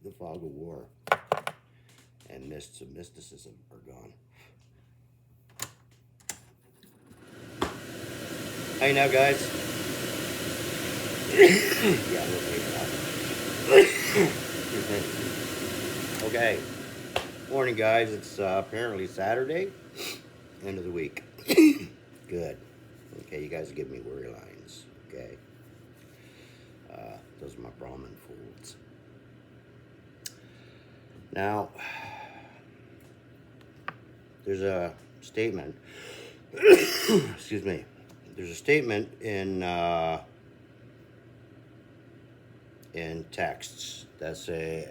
The fog of war and mists of mysticism are gone. Hey now, guys. Yeah, we'll take that. Okay. Morning, guys. It's apparently Saturday, end of the week. Good. Okay, you guys give me worry lines. Okay. Those are my Brahmin fools. Now, there's a statement. Excuse me. There's a statement in texts that say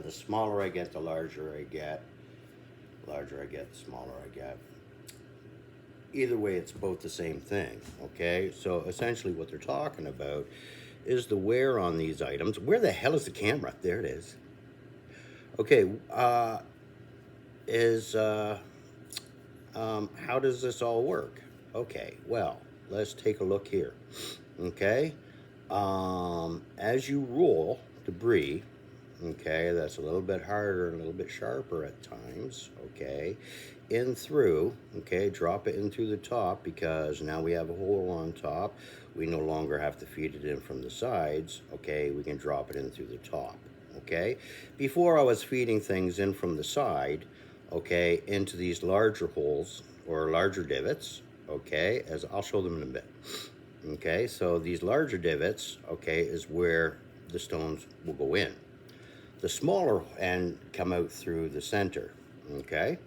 the smaller I get, the larger I get. Larger I get, the smaller I get. Either way, it's both the same thing. Okay, so essentially, what they're talking about is the wear on these items. Where the hell is the camera? There it is. Okay, how does this all work? Okay, well, let's take a look here. Okay, as you roll debris, okay, that's a little bit harder and a little bit sharper at times, okay, in through, okay, drop it in through the top, because now we have a hole on top. We no longer have to feed it in from the sides, okay, we can drop it in through the top, okay. Before I was feeding things in from the side, okay, into these larger holes or larger divots, okay, as I'll show them in a bit. Okay, so these larger divots, okay, is where the stones will go in. The smaller end come out through the center, okay.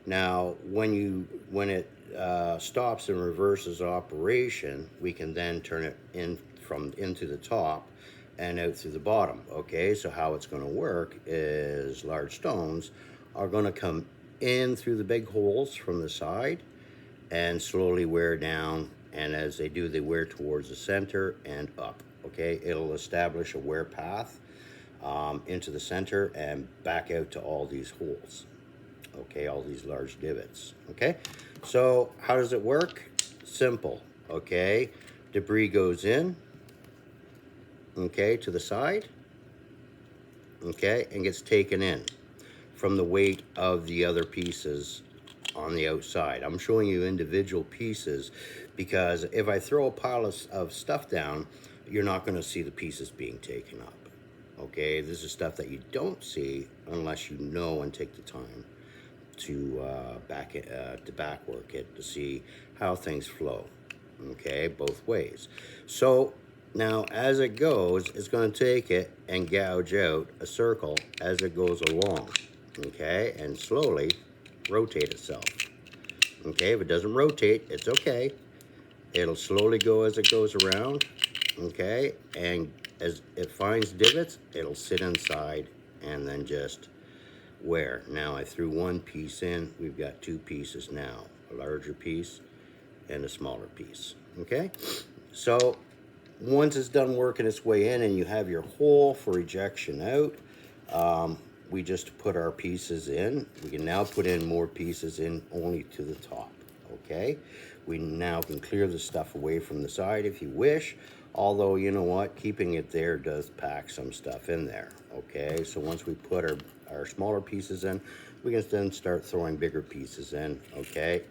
Now, when it stops and reverses operation, we can then turn it into the top and out through the bottom. Okay, so how it's going to work is large stones are going to come in through the big holes from the side and slowly wear down, and as they do, they wear towards the center and up. Okay, it'll establish a wear path into the center and back out to all these holes. Okay, all these large divots. Okay, so how does it work? Simple. Okay, debris goes in, okay, to the side, okay, and gets taken in from the weight of the other pieces on the outside. I'm showing you individual pieces because if I throw a pile of stuff down, you're not going to see the pieces being taken up. Okay, this is stuff that you don't see unless you know and take the time to back work it to see how things flow. Okay, both ways. So now as it goes, it's going to take it and gouge out a circle as it goes along. Okay, and slowly rotate itself. Okay, if it doesn't rotate, it's okay. It'll slowly go as it goes around. Okay, and as it finds divots, it'll sit inside and then just wear. Now I threw one piece in. We've got two pieces now, a larger piece and a smaller piece. Okay, so once it's done working its way in and you have your hole for ejection out, we just put our pieces in. We can now put in more pieces in only to the top. Okay, we now can clear the stuff away from the side if you wish, although you know what, keeping it there does pack some stuff in there. Okay, so once we put our smaller pieces in, we can then start throwing bigger pieces in, okay,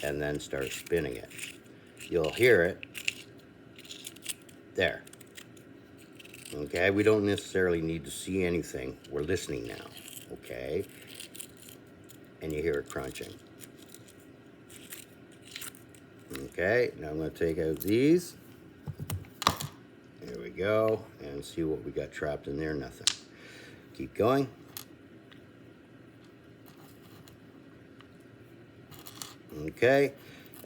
and then start spinning it. You'll hear it there. Okay, we don't necessarily need to see anything. We're listening now, okay, and you hear it crunching. Okay, now I'm going to take out these. There we go, and see what we got trapped in there. Nothing. Keep going. Okay,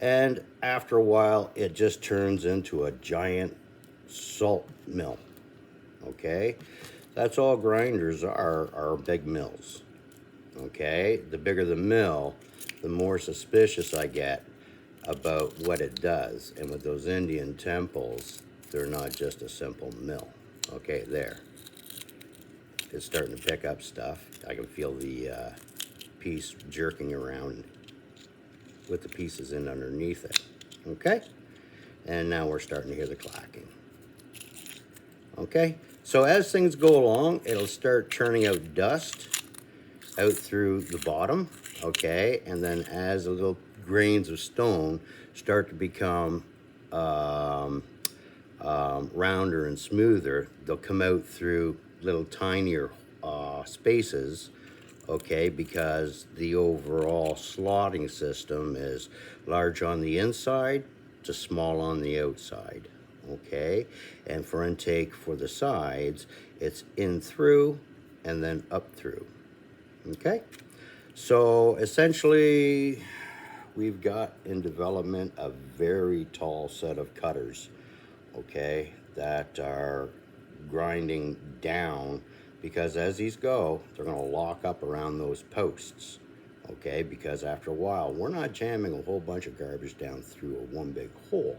and after a while it just turns into a giant salt mill. Okay, that's all grinders are big mills. Okay, the bigger the mill, the more suspicious I get about what it does. And with those Indian temples, they're not just a simple mill. Okay, there, it's starting to pick up stuff. I can feel the piece jerking around with the pieces in underneath it. Okay, and now we're starting to hear the clacking. Okay, so as things go along, it'll start churning out dust out through the bottom, okay, and then as the little grains of stone start to become rounder and smoother, they'll come out through little tinier spaces, okay, because the overall slotting system is large on the inside to small on the outside, okay, and for intake for the sides, it's in through and then up through, okay. So essentially, we've got in development a very tall set of cutters, okay, that are grinding down, because as these go, they're going to lock up around those posts, okay, because after a while, we're not jamming a whole bunch of garbage down through a one big hole.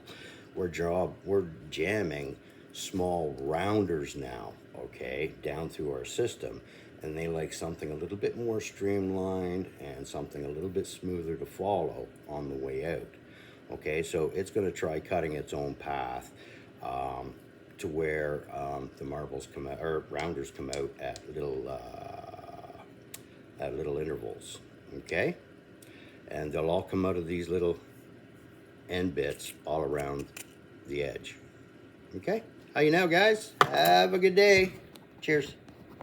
We're jamming small rounders now, okay, down through our system, and they like something a little bit more streamlined and something a little bit smoother to follow on the way out. Okay, so it's going to try cutting its own path to where the marbles come out, or rounders come out at little intervals. Okay, and they'll all come out of these little end bits all around the edge. Okay, how you now, guys? Have a good day. Cheers.